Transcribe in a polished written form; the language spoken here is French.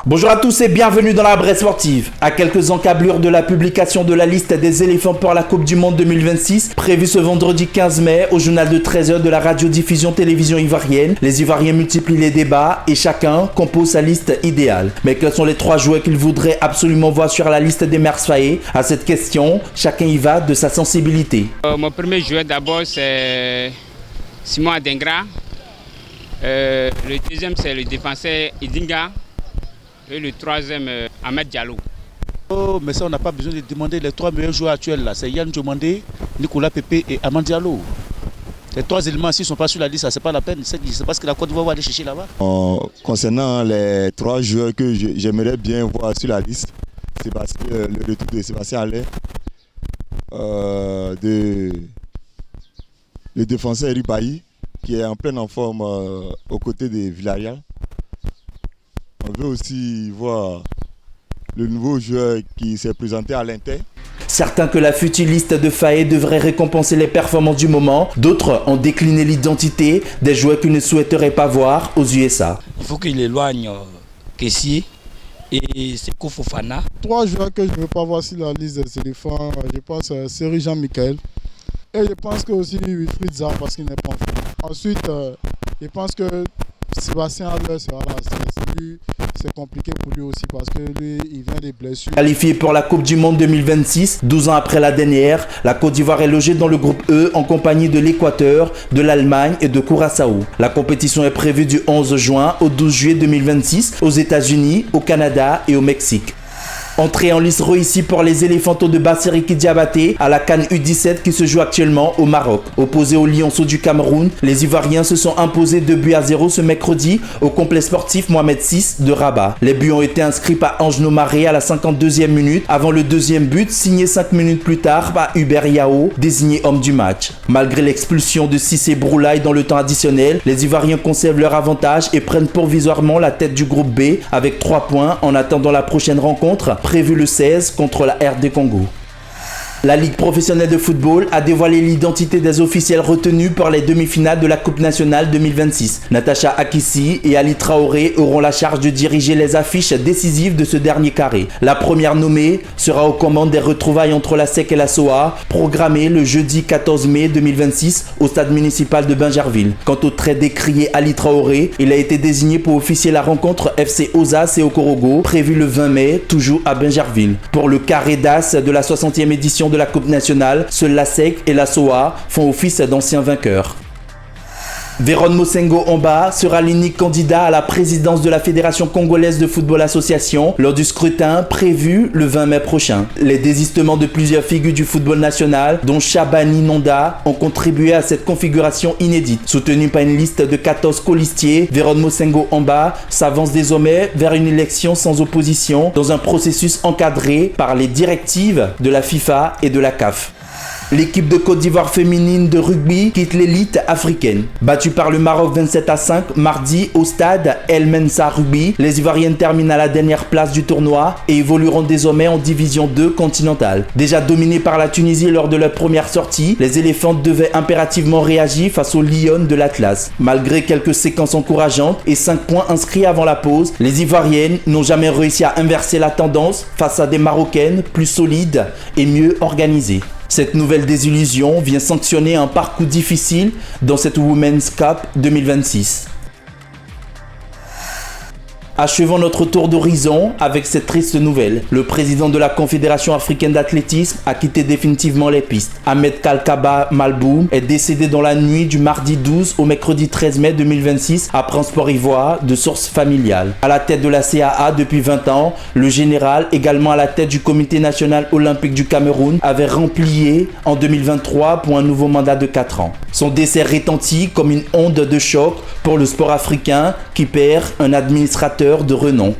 Bonjour à tous et bienvenue dans la Bresse sportive. À quelques encablures de la publication de la liste des éléphants pour la Coupe du Monde 2026, prévue ce vendredi 15 mai au journal de 13h de la radiodiffusion télévision ivoirienne, les Ivoiriens multiplient les débats et chacun compose sa liste idéale. Mais quels sont les 3 joueurs qu'ils voudraient absolument voir sur la liste des Mers Faé? À cette question, chacun y va de sa sensibilité. Mon premier joueur d'abord c'est Simon Adingra. Le deuxième c'est le défenseur Idinga. Et le troisième, Ahmed Diallo. Oh, mais ça, on n'a pas besoin de demander les 3 meilleurs joueurs actuels là. C'est Yann Diomandé, Nicolas Pepe et Ahmed Diallo. Les 3 éléments, s'ils ne sont pas sur la liste, c'est pas la peine. C'est pas ce que la Côte d'Ivoire va aller chercher là-bas. Concernant les 3 joueurs que j'aimerais bien voir sur la liste, le retour de Sébastien Haller, le défenseur Eric Bailly, qui est en pleine forme aux côtés de Villarreal. On veut aussi voir le nouveau joueur qui s'est présenté à l'Inter. Certains que la future liste de Faé devrait récompenser les performances du moment, d'autres ont décliné l'identité des joueurs qu'ils ne souhaiteraient pas voir aux USA. Il faut qu'il éloigne Kessie et Seko Fofana. 3 joueurs que je ne veux pas voir sur la liste des éléphants, je pense Seri Jean-Michel. Et je pense que aussi Wilfried Zaha parce qu'il n'est pas en forme. Ensuite, je pense que Sébastien Haller sera là. C'est compliqué pour lui aussi parce que lui, il vient des blessures. Qualifié pour la Coupe du Monde 2026, 12 ans après la dernière, la Côte d'Ivoire est logée dans le groupe E en compagnie de l'Équateur, de l'Allemagne et de Curaçao. La compétition est prévue du 11 juin au 12 juillet 2026 aux États-Unis, au Canada et au Mexique. Entrée en lice réussie pour les éléphantaux de Bassiriki Diabaté à la CAN U17 qui se joue actuellement au Maroc. Opposés aux Lionceaux du Cameroun, les Ivoiriens se sont imposés 2-0 ce mercredi au complexe sportif Mohamed VI de Rabat. Les buts ont été inscrits par Angelo Maré à la 52e minute avant le deuxième but signé 5 minutes plus tard par Hubert Yao, désigné homme du match. Malgré l'expulsion de Cissé Broulaye dans le temps additionnel, les Ivoiriens conservent leur avantage et prennent provisoirement la tête du groupe B avec 3 points en attendant la prochaine rencontre prévu le 16 contre la RD Congo. La Ligue professionnelle de football a dévoilé l'identité des officiels retenus pour les demi-finales de la Coupe nationale 2026. Natacha Akissi et Ali Traoré auront la charge de diriger les affiches décisives de ce dernier carré. La première nommée sera aux commandes des retrouvailles entre la SEC et la SOA, programmée le jeudi 14 mai 2026 au stade municipal de Bingerville. Quant au très décrié Ali Traoré, il a été désigné pour officier la rencontre FC Osas et Okorogo, prévue le 20 mai, toujours à Bingerville. Pour le carré d'as de la 60e édition de la Coupe nationale, seuls la SEC et la SOA font office d'anciens vainqueurs. Véron Mosengo Omba sera l'unique candidat à la présidence de la Fédération congolaise de football association lors du scrutin prévu le 20 mai prochain. Les désistements de plusieurs figures du football national, dont Chabani Nonda, ont contribué à cette configuration inédite. Soutenu par une liste de 14 colistiers, Véron Mosengo Omba s'avance désormais vers une élection sans opposition dans un processus encadré par les directives de la FIFA et de la CAF. L'équipe de Côte d'Ivoire féminine de rugby quitte l'élite africaine. Battue par le Maroc 27-5 mardi au stade El Mensa Rugby, les Ivoiriennes terminent à la dernière place du tournoi et évolueront désormais en division 2 continentale. Déjà dominées par la Tunisie lors de leur première sortie, les éléphantes devaient impérativement réagir face aux Lions de l'Atlas. Malgré quelques séquences encourageantes et 5 points inscrits avant la pause, les Ivoiriennes n'ont jamais réussi à inverser la tendance face à des Marocaines plus solides et mieux organisées. Cette nouvelle désillusion vient sanctionner un parcours difficile dans cette Women's Cup 2026. Achevons notre tour d'horizon avec cette triste nouvelle. Le président de la Confédération africaine d'athlétisme a quitté définitivement les pistes. Ahmed Kalkaba Malboum est décédé dans la nuit du mardi 12 au mercredi 13 mai 2026 après un sport ivoire de source familiale. À la tête de la CAA depuis 20 ans, le général, également à la tête du Comité national olympique du Cameroun, avait rempli en 2023 pour un nouveau mandat de 4 ans. Son décès retentit comme une onde de choc pour le sport africain qui perd un administrateur de renom.